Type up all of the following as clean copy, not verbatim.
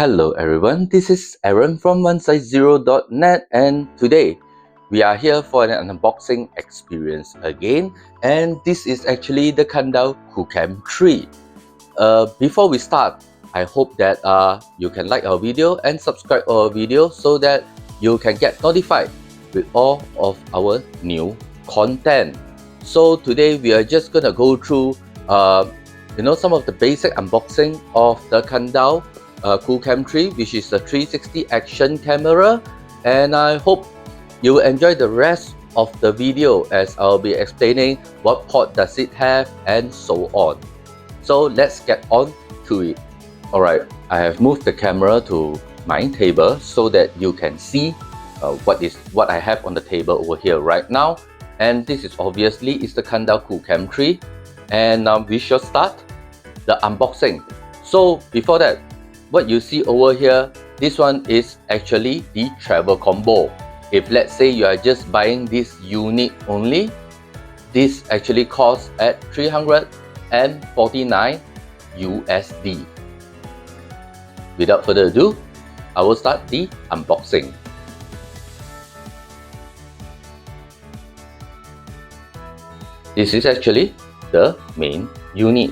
Hello everyone, this is Aaron from OneSize0.net, and today we are here for an unboxing experience again, and this is actually the Kandao QooCam 3. Before we start, I hope that you can like our video and subscribe our video so that you can get notified with all of our new content. So today we are just gonna go through some of the basic unboxing of the Kandao QooCam 3, which is a 360 action camera, and I hope you will enjoy the rest of the video as I'll be explaining what port does it have and so on. So let's get on to it. Alright, I have moved the camera to my table so that you can see what I have on the table over here right now, and this is obviously the Kandao QooCam 3, and we shall start the unboxing. So before that, what you see over here, this one is actually the travel combo. If let's say you are just buying this unit only, this actually costs at $349 USD. Without further ado, I will start the unboxing. This is actually the main unit.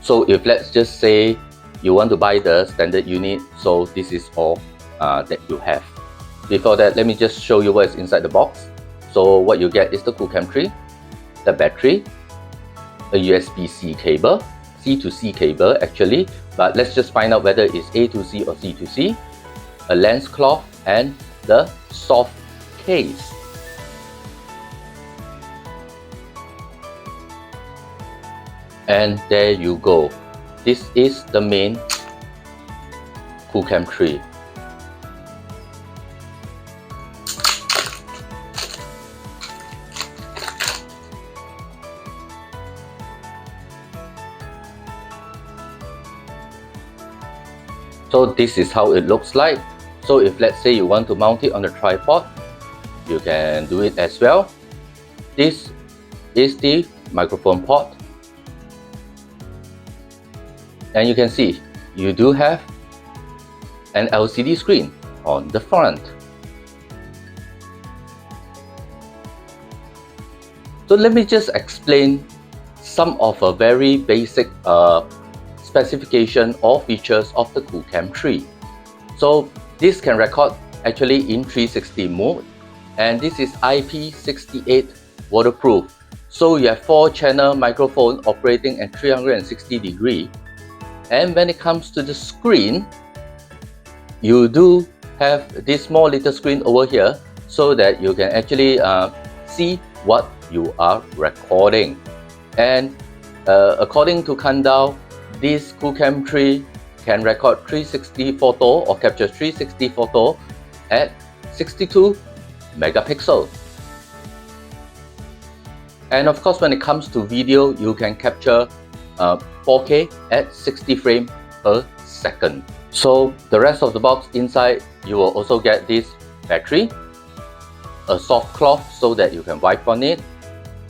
So if let's just say you want to buy the standard unit, so this is all that you have. Before that, let me just show you what is inside the box. So what you get is the QooCam 3, the battery, a USB-C cable, C to C cable actually, but let's just find out whether it's A to C or C to C, a lens cloth, and the soft case. And there you go. This is the main QooCam 3. So this is how it looks like. So if let's say you want to mount it on a tripod, you can do it as well. This is the microphone port. And you can see, you do have an LCD screen on the front. So let me just explain some of a very basic specification or features of the QooCam 3. So this can record actually in 360 mode, and this is IP68 waterproof. So you have 4-channel microphone operating at 360 degrees. And when it comes to the screen, you do have this small little screen over here so that you can actually see what you are recording. And according to Kandao, this QooCam 3 can record 360 photo or capture 360 photo at 62 megapixels. And of course, when it comes to video, you can capture 4K at 60 frames per second. So the rest of the box inside, you will also get this battery, a soft cloth so that you can wipe on it,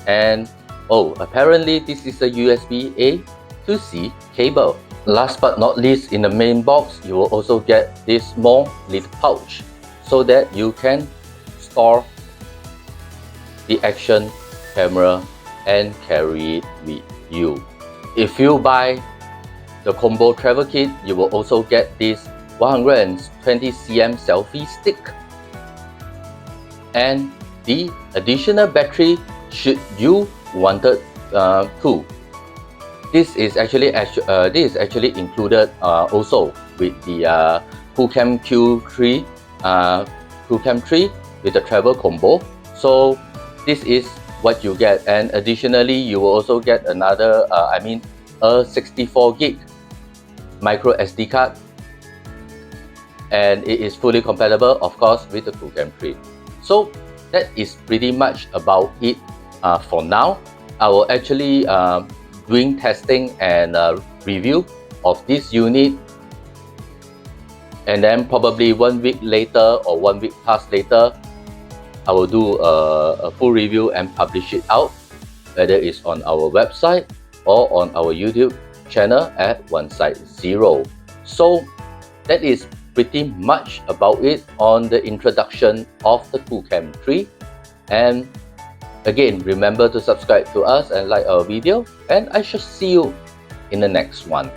and apparently this is a USB-A to C cable. Last but not least, in the main box, you will also get this small little pouch so that you can store the action camera and carry it with you. If you buy the combo travel kit, you will also get this 120cm selfie stick and the additional battery should you wanted to. This is actually included also with the QooCam Q3 QooCam 3 with the travel combo. So this is what you get, and additionally you will also get another a 64 gig micro SD card, and it is fully compatible of course with the QooCam 3. So that is pretty much about it for now. I will actually doing testing and review of this unit, and then probably 1 week later or 1 week plus later, I will do a full review and publish it out, whether it's on our website or on our YouTube channel at OneSize0. So that is pretty much about it on the introduction of the QooCam 3. And again, remember to subscribe to us and like our video, and I shall see you in the next one.